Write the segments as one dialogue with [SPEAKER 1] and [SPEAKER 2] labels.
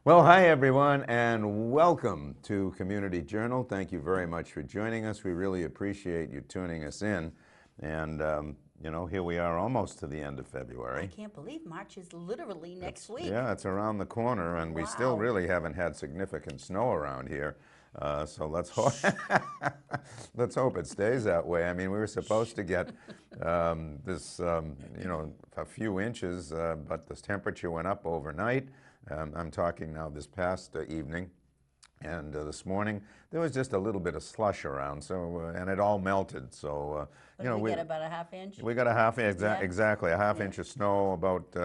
[SPEAKER 1] Well, hi everyone, and welcome to Community Journal. Thank you very much for joining us. We really appreciate you tuning us in. And, here we are almost to the end of
[SPEAKER 2] I
[SPEAKER 1] February.
[SPEAKER 2] can't believe March is literally next week.
[SPEAKER 1] Yeah, it's around the corner, and we still
[SPEAKER 2] Wow.
[SPEAKER 1] really haven't had significant snow around here. So let's hope it stays that way. I mean, we were supposed to get a few inches, but the temperature went up overnight. I'm talking now this past evening. And this morning, there was just a little bit of slush around, and it all melted. So,
[SPEAKER 2] What did we get, about a half inch?
[SPEAKER 1] we got a half,
[SPEAKER 2] Yeah.
[SPEAKER 1] exactly, a half
[SPEAKER 2] Yeah.
[SPEAKER 1] inch of snow, about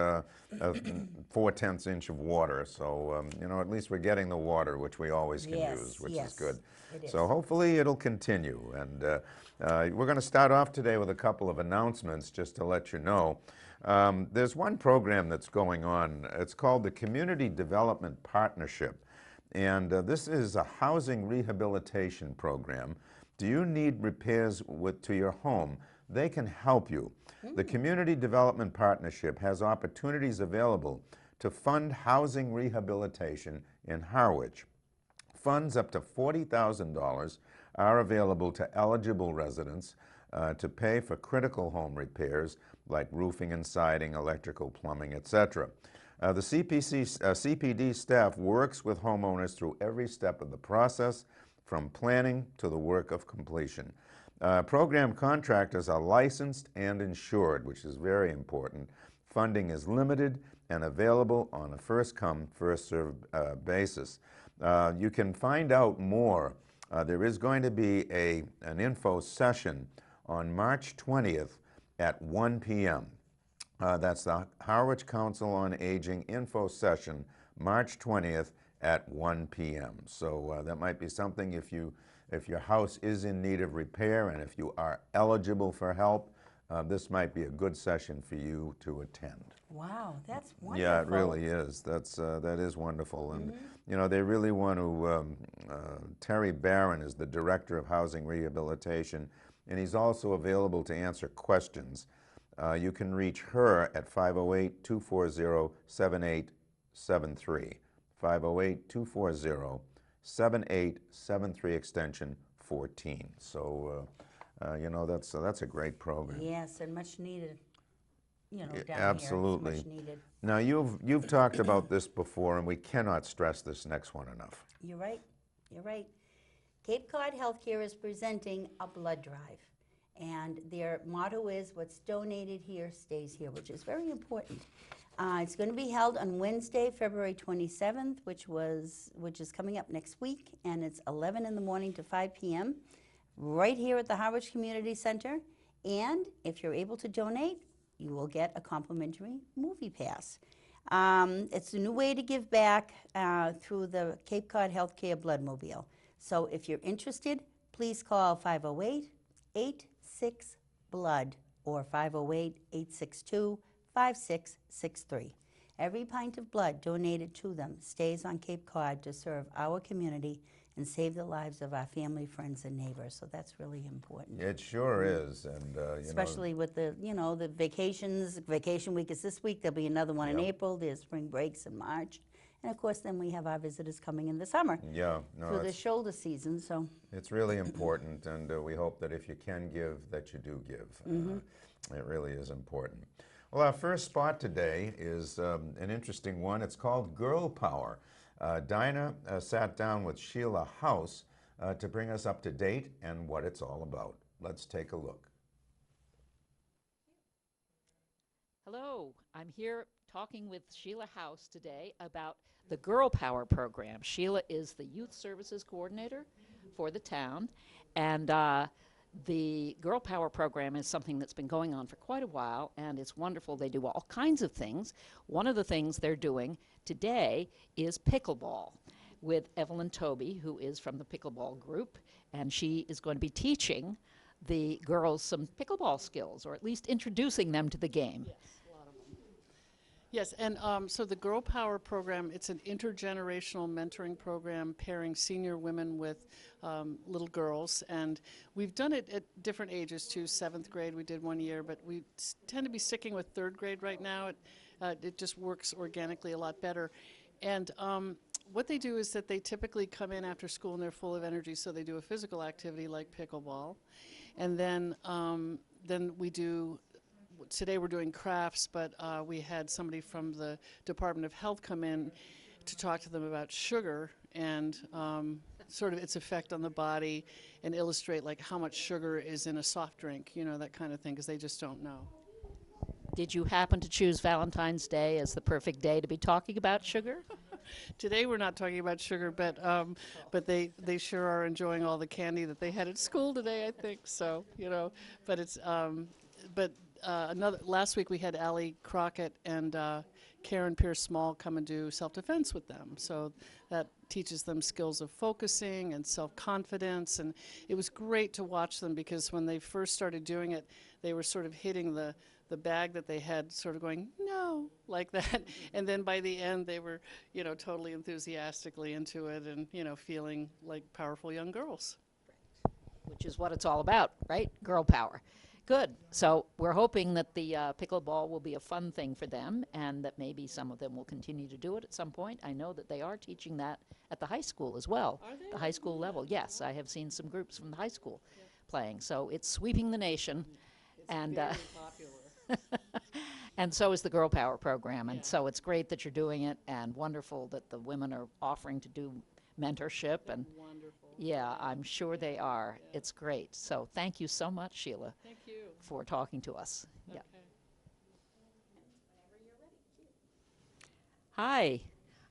[SPEAKER 1] 4/10 inch of water. So, at least we're getting the water, which we always can use, which is good.
[SPEAKER 2] It is.
[SPEAKER 1] So hopefully it'll continue. And we're going to start off today with a couple of announcements just to let you know. There's one program that's going on. It's called the Community Development Partnership. And this is a housing rehabilitation program. Do you need repairs to your home? They can help you. The Community Development Partnership has opportunities available to fund housing rehabilitation in Harwich. Funds up to $40,000 are available to eligible residents to pay for critical home repairs like roofing and siding, electrical, plumbing, etc. The CPD staff works with homeowners through every step of the process, from planning to the work of completion. Program contractors are licensed and insured, which is very important. Funding is limited and available on a first-come, first-served basis. You can find out more. There is going to be an info session on March 20th at 1 p.m. That's the Harwich Council on Aging info session, March 20th at 1 p.m. So that might be something if your house is in need of repair and if you are eligible for help, this might be a good session for you to attend.
[SPEAKER 2] Wow, that's wonderful.
[SPEAKER 1] Yeah, it really is. That is wonderful. And, they really want to, Terry Barron is the Director of Housing Rehabilitation, and he's also available to answer questions. You can reach her at 508-240-7873, 508-240-7873, extension 14. So, that's a great program.
[SPEAKER 2] Yes, and much needed, down
[SPEAKER 1] Absolutely.
[SPEAKER 2] here. It's much needed.
[SPEAKER 1] Now, you've talked about this before, and we cannot stress this next one enough.
[SPEAKER 2] You're right. You're right. Cape Cod Healthcare is presenting a blood drive. And their motto is, what's donated here stays here, which is very important. It's going to be held on Wednesday, February 27th, which is coming up next week, and it's 11 in the morning to 5 p.m. right here at the Harwich Community Center. And if you're able to donate, you will get a complimentary movie pass. It's a new way to give back through the Cape Cod Healthcare Bloodmobile. So if you're interested, please call 508-86-BLOOD or 508-862-5663. Every pint of blood donated to them stays on Cape Cod to serve our community and save the lives of our family, friends, and neighbors. So that's really important.
[SPEAKER 1] It sure is, and
[SPEAKER 2] especially with the the vacations. Vacation week is this week. There'll be another one in April. There's spring breaks in March, and of course, then we have our visitors coming in the summer.
[SPEAKER 1] Yeah, no,
[SPEAKER 2] through the shoulder season. So
[SPEAKER 1] it's really important, and we hope that if you can give, that you do give. It really is important. Well, our first spot today is an interesting one. It's called Girl Power. Dinah sat down with Sheila House to bring us up to date and what it's all about. Let's take a look.
[SPEAKER 3] Hello, I'm here talking with Sheila House today about the Girl Power program. Sheila is the Youth Services Coordinator for the town, and the Girl Power program is something that's been going on for quite a while, and it's wonderful. They do all kinds of things. One of the things they're doing today is pickleball with Evelyn Toby, who is from the pickleball group, and she is going to be teaching the girls some pickleball skills, or at least introducing them to the game.
[SPEAKER 4] Yes, a lot of them. Yes, and so the Girl Power program, it's an intergenerational mentoring program pairing senior women with little girls, and we've done it at different ages too. 7th grade we did one year, but we tend to be sticking with 3rd grade right now. It just works organically a lot better. And what they do is that they typically come in after school and they're full of energy, so they do a physical activity like pickleball. And then we do, today we're doing crafts, but we had somebody from the Department of Health come in to talk to them about sugar and sort of its effect on the body and illustrate like how much sugar is in a soft drink, you know, that kind of thing, because they just don't know.
[SPEAKER 3] Did you happen to choose Valentine's Day as the perfect day to be talking about sugar?
[SPEAKER 4] Today we're not talking about sugar, but they sure are enjoying all the candy that they had at school today, I think. So, you know, but it's last week we had Allie Crockett and Karen Pierce Small come and do self-defense with them. So that teaches them skills of focusing and self-confidence, and it was great to watch them because when they first started doing it, they were sort of hitting the bag that they had, sort of going, no, like that. And then by the end, they were, you know, totally enthusiastically into it and, you know, feeling like powerful young girls.
[SPEAKER 3] Which is what it's all about, right? Girl power. Good. So we're hoping that the pickleball will be a fun thing for them and that maybe some of them will continue to do it at some point. I know that they are teaching that at the high school as well.
[SPEAKER 4] Are they?
[SPEAKER 3] The high school level. Yes, I have seen some groups from the high school playing. So it's sweeping the nation.
[SPEAKER 4] It's
[SPEAKER 3] And
[SPEAKER 4] very popular.
[SPEAKER 3] and so is the Girl Power program. And so it's great that you're doing it and wonderful that the women are offering to do mentorship. And
[SPEAKER 4] Wonderful.
[SPEAKER 3] yeah, I'm sure they are.
[SPEAKER 4] Yeah.
[SPEAKER 3] It's great. So thank you so much, Sheila,
[SPEAKER 4] Thank you.
[SPEAKER 3] for talking to us. Yeah.
[SPEAKER 4] Okay.
[SPEAKER 3] Hi,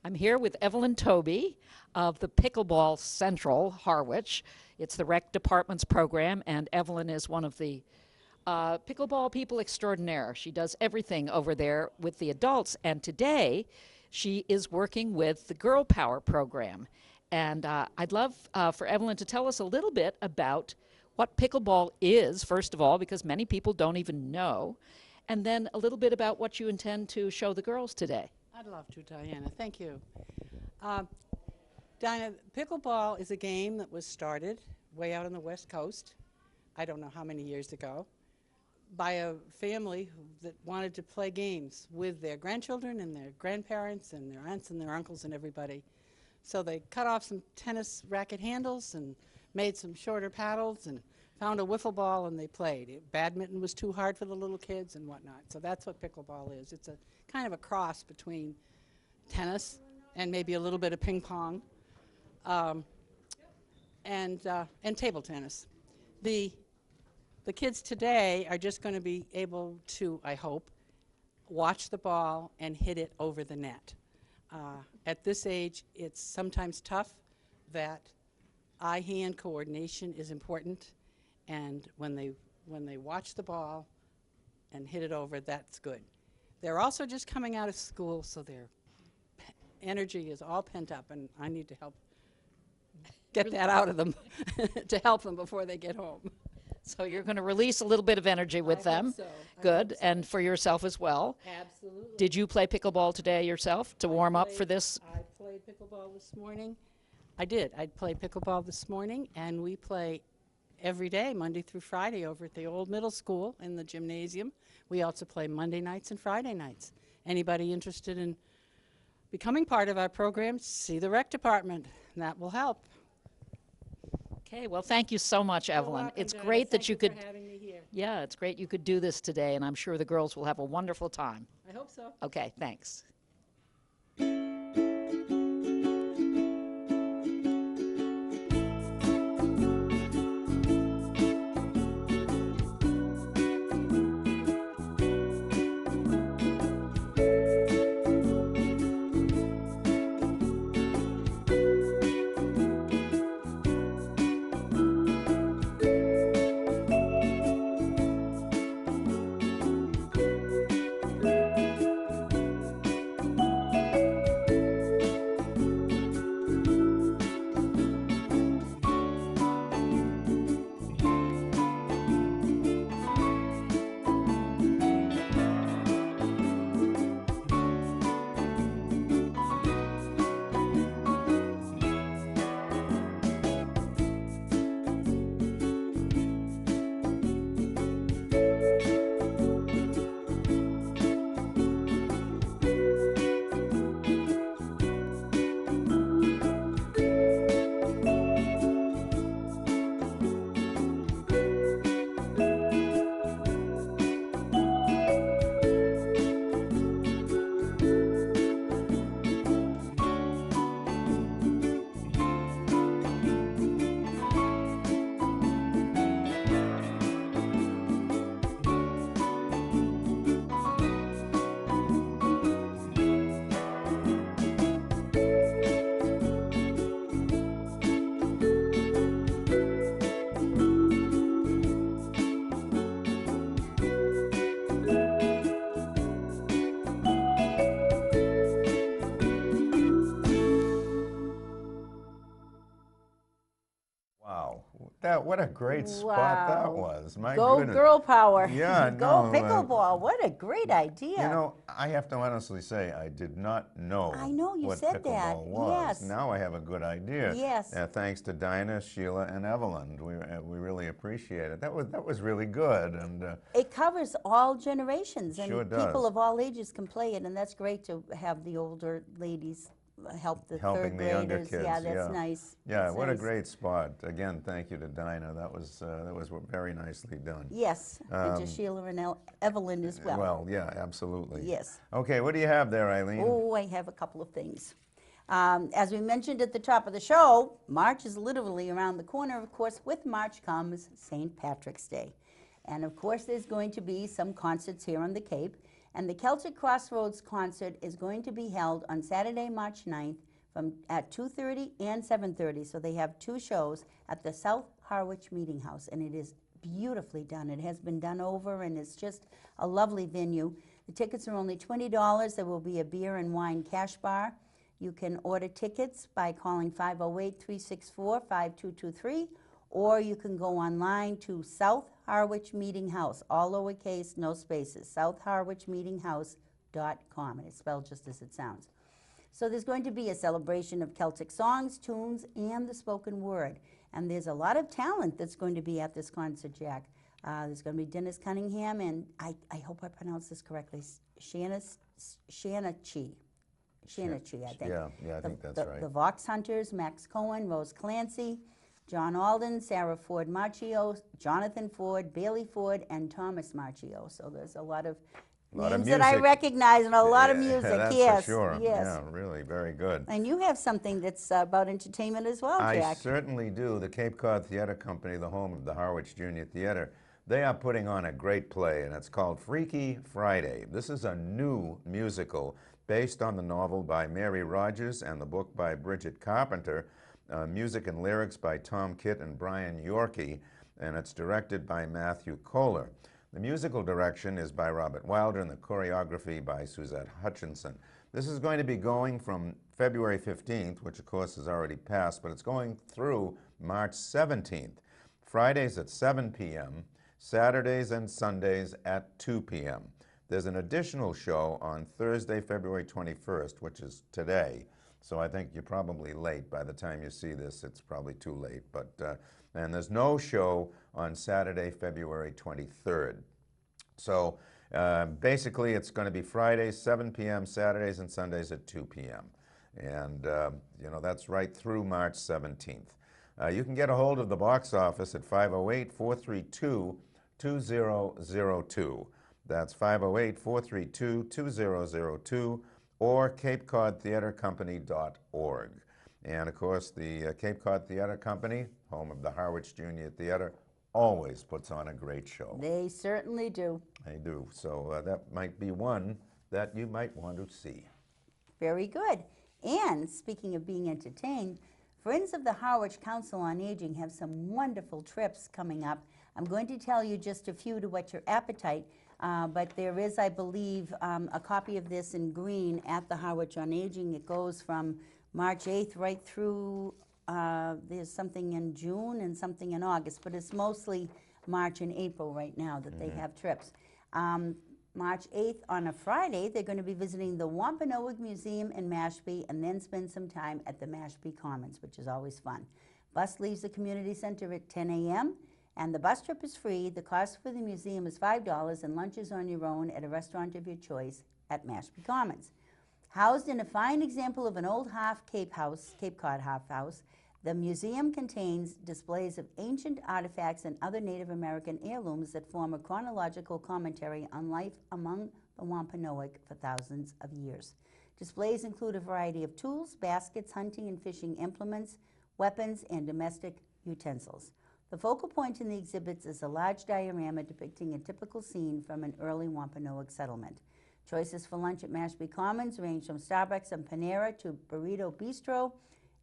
[SPEAKER 3] I'm here with Evelyn Toby of the Pickleball Central, Harwich. It's the rec department's program, and Evelyn is one of the pickleball people extraordinaire. She does everything over there with the adults, and today she is working with the Girl Power program. And I'd love for Evelyn to tell us a little bit about what pickleball is, first of all, because many people don't even know, and then a little bit about what you intend to show the girls today.
[SPEAKER 5] I'd love to, Diana. Thank you. Diana, pickleball is a game that was started way out on the West Coast, I don't know how many years ago, by a family that wanted to play games with their grandchildren and their grandparents and their aunts and their uncles and everybody. So they cut off some tennis racket handles and made some shorter paddles and found a wiffle ball and they played. Badminton was too hard for the little kids and whatnot. So that's what pickleball is. It's a kind of a cross between tennis and maybe a little bit of ping pong and table tennis. The kids today are just going to be able to, I hope, watch the ball and hit it over the net. At this age, it's sometimes tough that eye-hand coordination is important, and when they watch the ball and hit it over, that's good. They're also just coming out of school, so their energy is all pent up, and I need to help get that out of them to help them before they get home.
[SPEAKER 3] So you're going to release a little bit of energy with them.
[SPEAKER 5] So.
[SPEAKER 3] Good, and for yourself as well.
[SPEAKER 5] Absolutely.
[SPEAKER 3] Did you play pickleball today yourself to warm up for this?
[SPEAKER 5] I played pickleball this morning. I did. I played pickleball this morning, and we play every day, Monday through Friday, over at the old middle school in the gymnasium. We also play Monday nights and Friday nights. Anybody interested in becoming part of our program, see the rec department. That will help.
[SPEAKER 3] Okay, well, thank you so much,
[SPEAKER 5] You're
[SPEAKER 3] Evelyn.
[SPEAKER 5] welcome,
[SPEAKER 3] It's
[SPEAKER 5] Donna.
[SPEAKER 3] great that
[SPEAKER 5] Thank
[SPEAKER 3] you could,
[SPEAKER 5] for having me here.
[SPEAKER 3] yeah, it's great you could do this today, and I'm sure the girls will have a wonderful time.
[SPEAKER 5] I hope so.
[SPEAKER 3] Okay, thanks.
[SPEAKER 1] Wow, what a great spot that was. My
[SPEAKER 2] Go
[SPEAKER 1] goodness.
[SPEAKER 2] girl power.
[SPEAKER 1] Yeah,
[SPEAKER 2] Go
[SPEAKER 1] no.
[SPEAKER 2] pickleball. What a great idea.
[SPEAKER 1] You know, I have to honestly say, I did not know
[SPEAKER 2] I know you
[SPEAKER 1] what
[SPEAKER 2] said that.
[SPEAKER 1] pickleball was.
[SPEAKER 2] Yes.
[SPEAKER 1] Now I have a good idea.
[SPEAKER 2] Yes.
[SPEAKER 1] Thanks to Dinah, Sheila, and Evelyn. We really appreciate it. That was really good. And
[SPEAKER 2] It covers all generations, and
[SPEAKER 1] Sure
[SPEAKER 2] people
[SPEAKER 1] does.
[SPEAKER 2] of all ages can play it, and that's great to have the older ladies help the
[SPEAKER 1] helping
[SPEAKER 2] third
[SPEAKER 1] the younger
[SPEAKER 2] graders.
[SPEAKER 1] kids.
[SPEAKER 2] Yeah, that's nice.
[SPEAKER 1] Yeah,
[SPEAKER 2] That's
[SPEAKER 1] what a
[SPEAKER 2] nice.
[SPEAKER 1] great spot. Again, thank you to Dinah. That was very nicely done.
[SPEAKER 2] Yes, and to Sheila and Evelyn as well.
[SPEAKER 1] Well, yeah, absolutely.
[SPEAKER 2] Yes.
[SPEAKER 1] Okay, what do you have there, Eileen?
[SPEAKER 2] Oh, I have a couple of things. As we mentioned at the top of the show, March is literally around the corner. Of course, with March comes St. Patrick's Day. And of course, there's going to be some concerts here on the Cape. And the Celtic Crossroads concert is going to be held on Saturday, March 9th at 2:30 and 7:30. So they have two shows at the South Harwich Meeting House. And it is beautifully done. It has been done over, and it's just a lovely venue. The tickets are only $20. There will be a beer and wine cash bar. You can order tickets by calling 508-364-5223, or you can go online to South Harwich Meeting House, all lowercase, no spaces, southharwichmeetinghouse.com, and it's spelled just as it sounds. So there's going to be a celebration of Celtic songs, tunes, and the spoken word. And there's a lot of talent that's going to be at this concert, Jack. There's going to be Dennis Cunningham, and I hope I pronounced this correctly, Shanachi, I think.
[SPEAKER 1] Yeah, I think that's right.
[SPEAKER 2] The Vox Hunters, Max Cohen, Rose Clancy, John Alden, Sarah Ford Marchio, Jonathan Ford, Bailey Ford, and Thomas Marchio. So there's a lot of names that I
[SPEAKER 1] music.
[SPEAKER 2] recognize, and a lot of
[SPEAKER 1] Yeah,
[SPEAKER 2] music.
[SPEAKER 1] that's
[SPEAKER 2] Yes,
[SPEAKER 1] for sure.
[SPEAKER 2] yes.
[SPEAKER 1] Yeah, really, very good.
[SPEAKER 2] And you have something that's about entertainment as well,
[SPEAKER 1] I
[SPEAKER 2] Jack.
[SPEAKER 1] certainly do. The Cape Cod Theater Company, the home of the Harwich Junior Theater, they are putting on a great play, and it's called Freaky Friday. This is a new musical based on the novel by Mary Rogers and the book by Bridget Carpenter, music and lyrics by Tom Kitt and Brian Yorkie, and it's directed by Matthew Kohler. The musical direction is by Robert Wilder and the choreography by Suzette Hutchinson. This is going to be going from February 15th, which of course has already passed, but it's going through March 17th. Fridays at 7 p.m., Saturdays and Sundays at 2 p.m. There's an additional show on Thursday, February 21st, which is today. So I think you're probably late. By the time you see this, it's probably too late. And there's no show on Saturday, February 23rd. So basically, it's going to be Fridays, 7 p.m., Saturdays and Sundays at 2 p.m. And, that's right through March 17th. You can get a hold of the box office at 508-432-2002. That's 508-432-2002 or CapeCodTheaterCompany.org. And of course, the Cape Cod Theater Company, home of the Harwich Junior Theater, always puts on a great show.
[SPEAKER 2] They certainly do.
[SPEAKER 1] They do. So that might be one that you might want to see.
[SPEAKER 2] Very good. And speaking of being entertained, Friends of the Harwich Council on Aging have some wonderful trips coming up. I'm going to tell you just a few to whet your appetite, but there is, I believe, a copy of this in green at the Harwich on Aging. It goes from March 8th right through, there's something in June and something in August, but it's mostly March and April right now that they have trips. March 8th on a Friday, they're going to be visiting the Wampanoag Museum in Mashpee and then spend some time at the Mashpee Commons, which is always fun. Bus leaves the community center at 10 a.m. and the bus trip is free. The cost for the museum is $5 and lunch is on your own at a restaurant of your choice at Mashpee Commons. Housed in a fine example of an old Cape Cod half house, the museum contains displays of ancient artifacts and other Native American heirlooms that form a chronological commentary on life among the Wampanoag for thousands of years. Displays include a variety of tools, baskets, hunting and fishing implements, weapons, and domestic utensils. The focal point in the exhibits is a large diorama depicting a typical scene from an early Wampanoag settlement. Choices for lunch at Mashpee Commons range from Starbucks and Panera to Burrito Bistro,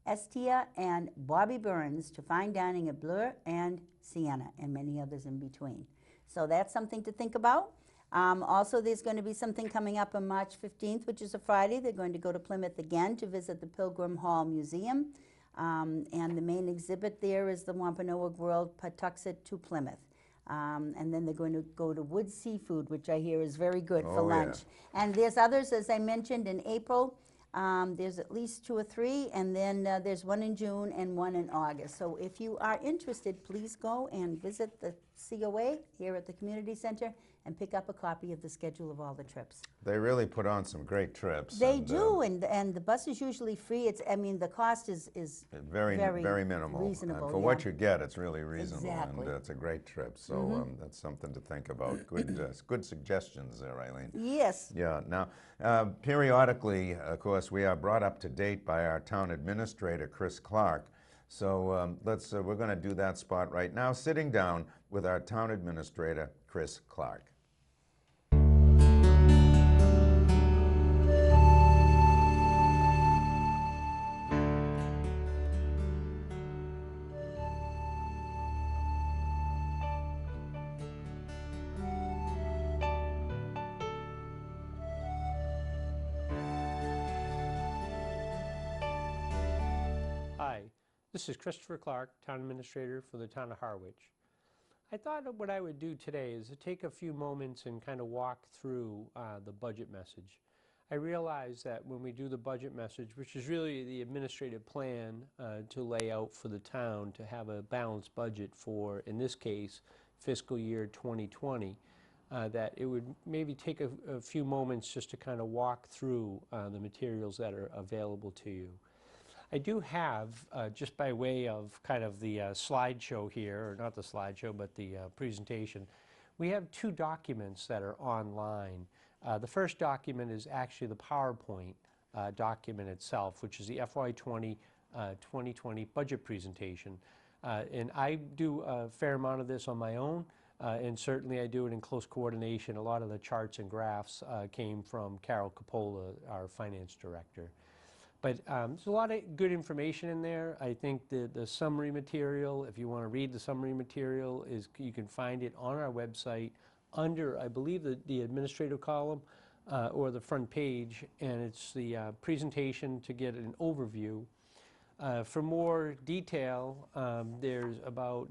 [SPEAKER 2] Estia, and Bobby Burns to fine dining at Blur and Sienna, and many others in between. So that's something to think about. Also, there's going to be something coming up on March 15th, which is a Friday. They're going to go to Plymouth again to visit the Pilgrim Hall Museum. And the main exhibit there is the Wampanoag World Patuxet to Plymouth. And then they're going to go to Wood Seafood, which I hear is very good for
[SPEAKER 1] Oh, yeah.
[SPEAKER 2] lunch. And there's others, as I mentioned, in April. There's at least 2 or 3, and then there's one in June and one in August. So if you are interested, please go and visit the COA here at the Community Center and pick up a copy of the schedule of all the trips.
[SPEAKER 1] They really put on some great trips.
[SPEAKER 2] They
[SPEAKER 1] and,
[SPEAKER 2] do, and the bus is usually free. It's, I mean, the cost is
[SPEAKER 1] Very,
[SPEAKER 2] very
[SPEAKER 1] very minimal.
[SPEAKER 2] reasonable,
[SPEAKER 1] And for
[SPEAKER 2] yeah.
[SPEAKER 1] what you get, it's really reasonable.
[SPEAKER 2] Exactly.
[SPEAKER 1] And it's a great trip. So that's something to think about. Good, good suggestions there, Eileen.
[SPEAKER 2] Yes.
[SPEAKER 1] Yeah. Now, periodically, of course, we are brought up to date by our town administrator, Chris Clark. So we're going to do that spot right now, sitting down with our town administrator, Chris Clark.
[SPEAKER 6] Hi, this is Christopher Clark, Town Administrator for the Town of Harwich. I thought what I would do today is to take a few moments and kind of walk through the budget message. I realize that when we do the budget message, which is really the administrative plan to lay out for the town to have a balanced budget for, in this case, fiscal year 2020, that it would maybe take a few moments just to kind of walk through the materials that are available to you. I do have, just by way of kind of the slideshow here, or not the slideshow, but the presentation, we have 2 documents that are online. The first document is actually the PowerPoint document itself, which is the FY20 2020 budget presentation. And I do a fair amount of this on my own, and certainly I do it in close coordination. A lot of the charts and graphs came from Carol Coppola, our finance director. But there's a lot of good information in there. I think the summary material, if you want to read the summary material, you can find it on our website under, I believe, the administrative column or the front page, and it's the presentation to get an overview. For more detail,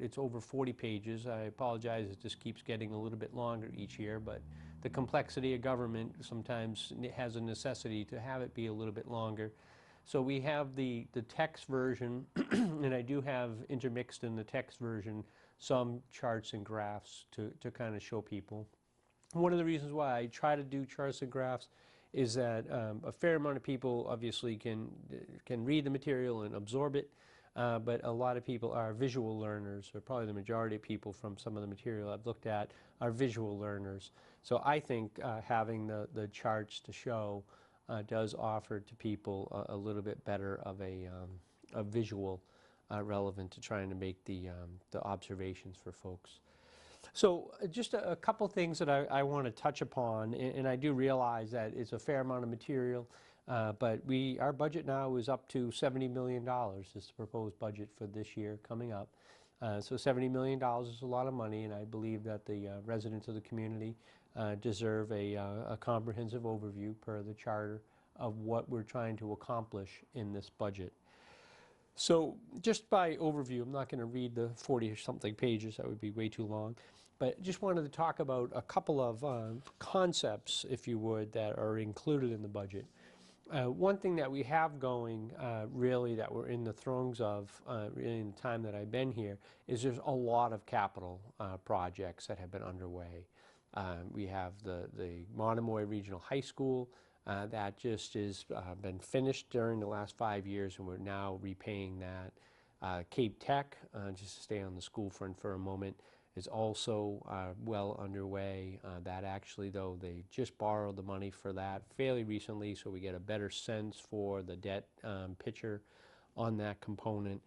[SPEAKER 6] it's over 40 pages. I apologize, it just keeps getting a little bit longer each year, but the complexity of government sometimes has a necessity to have it be a little bit longer. So we have the text version, and I do have intermixed in the text version some charts and graphs to kind of show people. One of the reasons why I try to do charts and graphs is that a fair amount of people obviously can read the material and absorb it, but a lot of people are visual learners, or probably the majority of people from some of the material I've looked at are visual learners. So I think having the charts to show does offer to people a little bit better of a visual relevant to trying to make the observations for folks. So just a couple things that I want to touch upon, and I do realize that it's a fair amount of material, but our budget now is up to $70 million, is the proposed budget for this year coming up. So $70 million is a lot of money, and I believe that the residents of the community deserve a comprehensive overview per the charter of what we're trying to accomplish in this budget. So just by overview, I'm not going to read the 40-something pages, that would be way too long, but just wanted to talk about a couple of concepts, if you would, that are included in the budget. One thing that we have going, really, that we're in the throes of, really in the time that I've been here, is there's a lot of capital projects that have been underway. We have the Monomoy Regional High School that just has been finished during the last 5 years, and we're now repaying that. Cape Tech, just to stay on the school front for a moment, is also well underway. That actually, though, they just borrowed the money for that fairly recently, so we get a better sense for the debt picture on that component.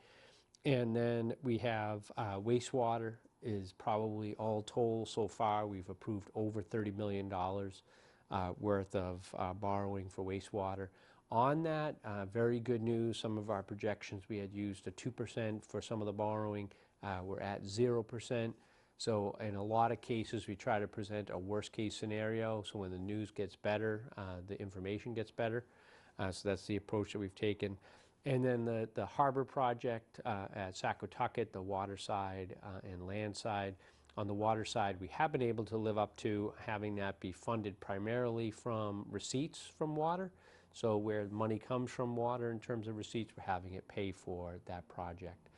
[SPEAKER 6] And then we have wastewater is probably all told so far. We've approved over $30 million worth of borrowing for wastewater. On that, very good news. Some of our projections, we had used a 2% for some of the borrowing. We're at 0%. So in a lot of cases, we try to present a worst case scenario. So when the news gets better, the information gets better. So that's the approach that we've taken. And then the harbor project at Saquotucket, the water side and land side. On the water side, we have been able to live up to having that be funded primarily from receipts from water. So where money comes from water in terms of receipts, we're having it pay for that project.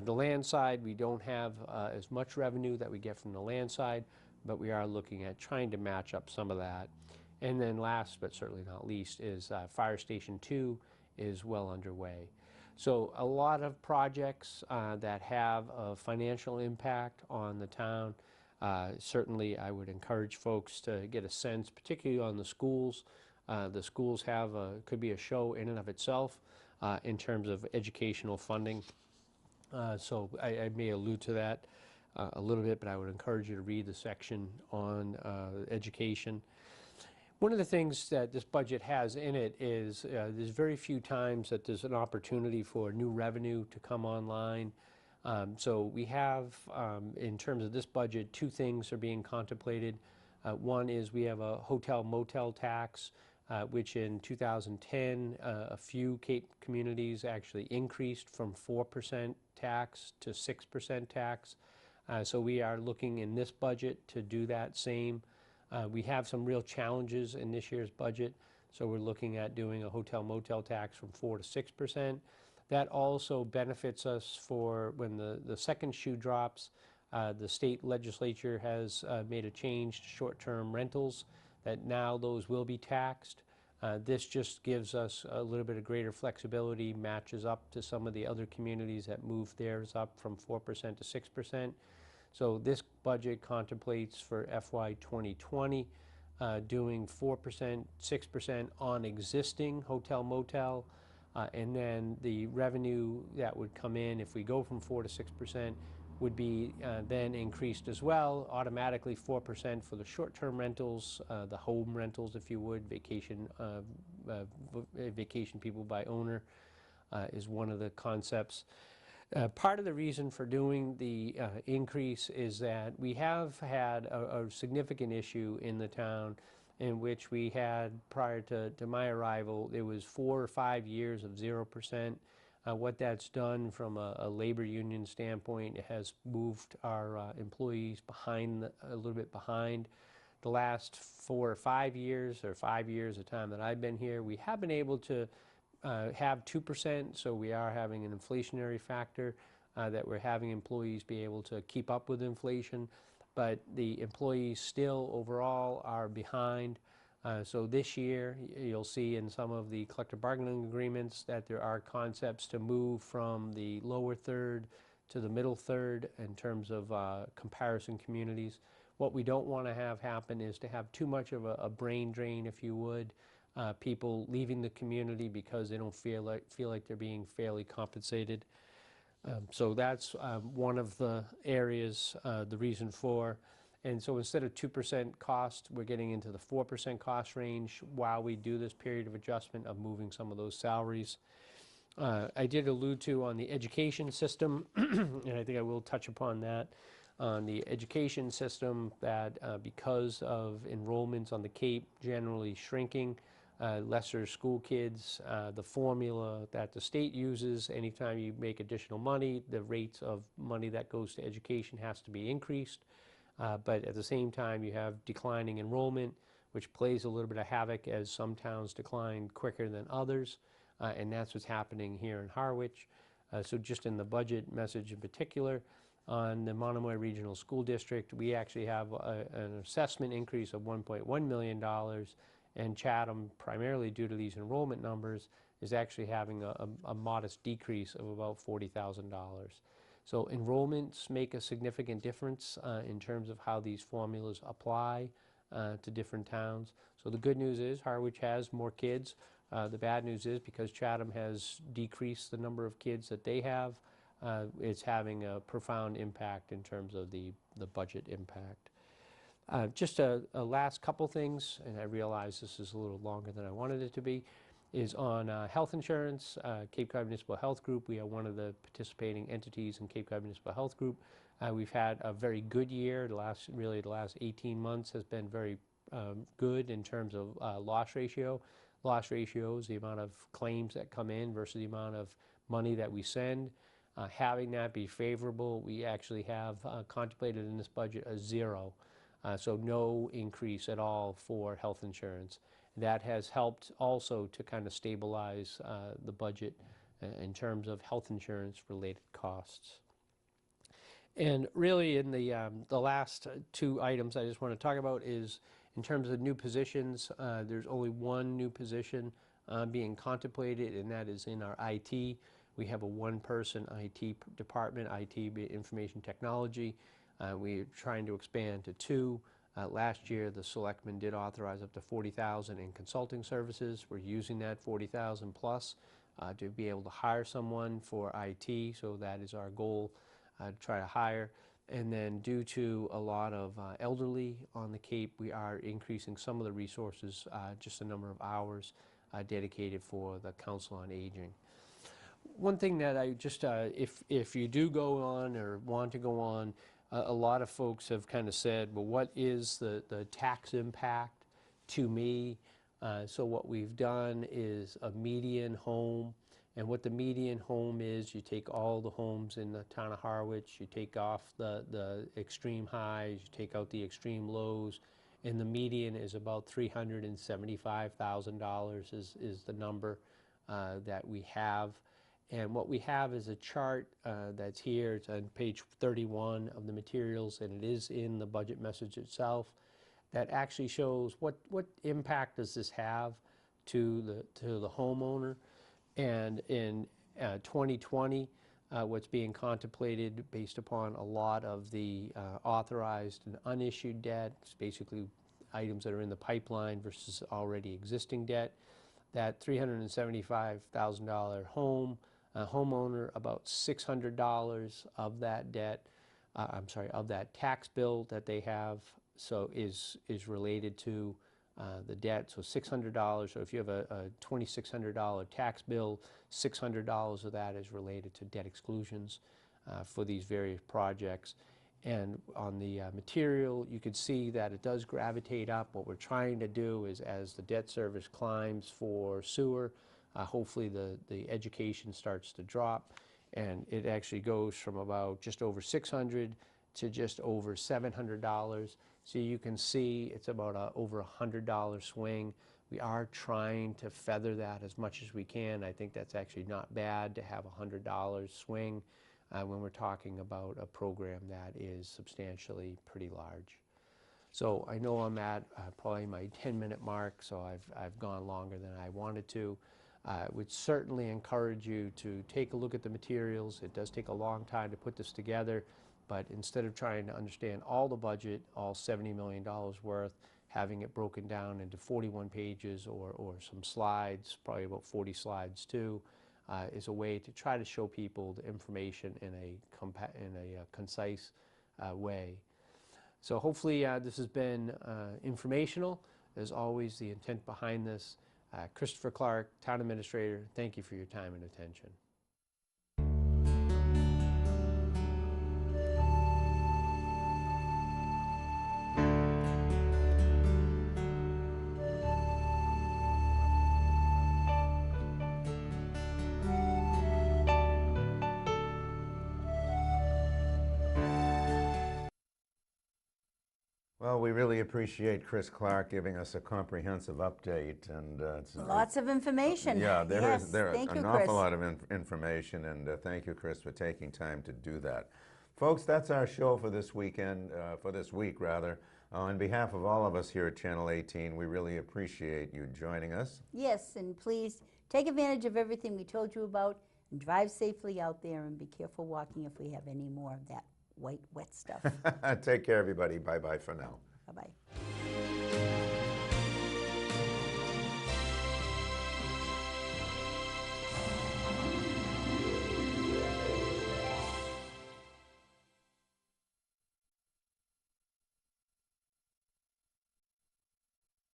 [SPEAKER 6] The land side, we don't have as much revenue that we get from the land side, but we are looking at trying to match up some of that. And then last, but certainly not least, is Fire Station 2 is well underway. So a lot of projects that have a financial impact on the town. Certainly I would encourage folks to get a sense, particularly on the schools. The schools have could be a show in and of itself in terms of educational funding. So I may allude to that a little bit, but I would encourage you to read the section on education. One of the things that this budget has in it is there's very few times that there's an opportunity for new revenue to come online. So we have, in terms of this budget, two things are being contemplated. One is we have a hotel motel tax, which in 2010, a few Cape communities actually increased from 4% tax to 6% tax. So we are looking in this budget to do that same. We have some real challenges in this year's budget, so we're looking at doing a hotel motel tax from 4 to 6%. That also benefits us for when the second shoe drops. The state legislature has made a change to short-term rentals, that now those will be taxed. This just gives us a little bit of greater flexibility, matches up to some of the other communities that moved theirs up from 4% to 6%. So this budget contemplates for FY 2020 doing 4%, 6% on existing hotel motel, and then the revenue that would come in if we go from 4 to 6% would be then increased as well, automatically 4% for the short-term rentals, the home rentals, if you would, vacation people by owner is one of the concepts. Part of the reason for doing the increase is that we have had a significant issue in the town in which we had, prior to my arrival, there was 4 or 5 years of 0%. What that's done from a labor union standpoint, it has moved our employees behind, a little bit behind. The last 4 or 5 years, or 5 years, the time that I've been here, we have been able to have 2%, so we are having an inflationary factor that we're having employees be able to keep up with inflation, but the employees still overall are behind. So this year, you'll see in some of the collective bargaining agreements that there are concepts to move from the lower third to the middle third in terms of comparison communities. What we don't want to have happen is to have too much of a brain drain, if you would, people leaving the community because they don't feel like they're being fairly compensated. So that's one of the areas, the reason for. And so instead of 2% cost, we're getting into the 4% cost range while we do this period of adjustment of moving some of those salaries. I did allude to on the education system, and I think I will touch upon that, on the education system, that because of enrollments on the Cape generally shrinking, lesser school kids, the formula that the state uses, anytime you make additional money, the rates of money that goes to education has to be increased. But at the same time, you have declining enrollment, which plays a little bit of havoc as some towns decline quicker than others, and that's what's happening here in Harwich. So just in the budget message in particular, on the Monomoy Regional School District, we actually have an assessment increase of $1.1 million, and Chatham, primarily due to these enrollment numbers, is actually having a modest decrease of about $40,000. So enrollments make a significant difference in terms of how these formulas apply to different towns. So the good news is Harwich has more kids. The bad news is because Chatham has decreased the number of kids that they have, it's having a profound impact in terms of the budget impact. Just a last couple things, and I realize this is a little longer than I wanted it to be, is on health insurance. Cape Cod Municipal Health Group, we are one of the participating entities in Cape Cod Municipal Health Group. We've had a very good year. The last 18 months has been very good in terms of loss ratio. loss ratios, the amount of claims that come in versus the amount of money that we send. Having that be favorable, we actually have contemplated in this budget a zero, so no increase at all for health insurance. That has helped also to kind of stabilize the budget in terms of health insurance related costs. And really in the last two items I just want to talk about is in terms of new positions, there's only one new position being contemplated, and that is in our IT. We have a one-person IT department, IT information technology. We're trying to expand to two. Last year, the selectmen did authorize up to $40,000 in consulting services. We're using that $40,000 plus to be able to hire someone for IT, so that is our goal to try to hire. And then due to a lot of elderly on the Cape, we are increasing some of the resources, just a number of hours dedicated for the Council on Aging. One thing that I just, if you do go on or want to go on, a lot of folks have kind of said, well, what is the tax impact to me? So what we've done is a median home, and what the median home is, you take all the homes in the town of Harwich, you take off the extreme highs, you take out the extreme lows, and the median is about $375,000 is the number that we have. And what we have is a chart that's here. It's on page 31 of the materials, and it is in the budget message itself, that actually shows what impact does this have to the homeowner. And in 2020, what's being contemplated based upon a lot of the authorized and unissued debt, it's basically items that are in the pipeline versus already existing debt, that $375,000 home, homeowner, about $600 of that debt, of that tax bill that they have, so is related to the debt. So $600, so if you have a $2,600 tax bill, $600 of that is related to debt exclusions for these various projects. And on the material, you can see that it does gravitate up. What we're trying to do is, as the debt service climbs for sewer, hopefully the education starts to drop, and it actually goes from about just over $600 to just over $700. So you can see it's about over a $100 swing. We are trying to feather that as much as we can. I think that's actually not bad to have a $100 swing when we're talking about a program that is substantially pretty large. So I know I'm at probably my 10-minute mark, so I've gone longer than I wanted to. Would certainly encourage you to take a look at the materials. It does take a long time to put this together, but instead of trying to understand all the budget, all $70 million worth, having it broken down into 41 pages or some slides, probably about 40 slides too, is a way to try to show people the information in a concise way. So hopefully this has been informational. As always, the intent behind this. Christopher Clark, Town Administrator, thank you for your time and attention.
[SPEAKER 1] Well, we really appreciate Chris Clark giving us a comprehensive update, and it's
[SPEAKER 2] Lots of information.
[SPEAKER 1] yeah, there is
[SPEAKER 2] Thank
[SPEAKER 1] an
[SPEAKER 2] you,
[SPEAKER 1] awful
[SPEAKER 2] Chris.
[SPEAKER 1] lot of information, and thank you, Chris, for taking time to do that. Folks, that's our show for this weekend, for this week rather. On behalf of all of us here at Channel 18, we really appreciate you joining us.
[SPEAKER 2] Yes, and please take advantage of everything we told you about, and drive safely out there, and be careful walking if we have any more of that white, wet stuff.
[SPEAKER 1] Take care, everybody. Bye-bye for now.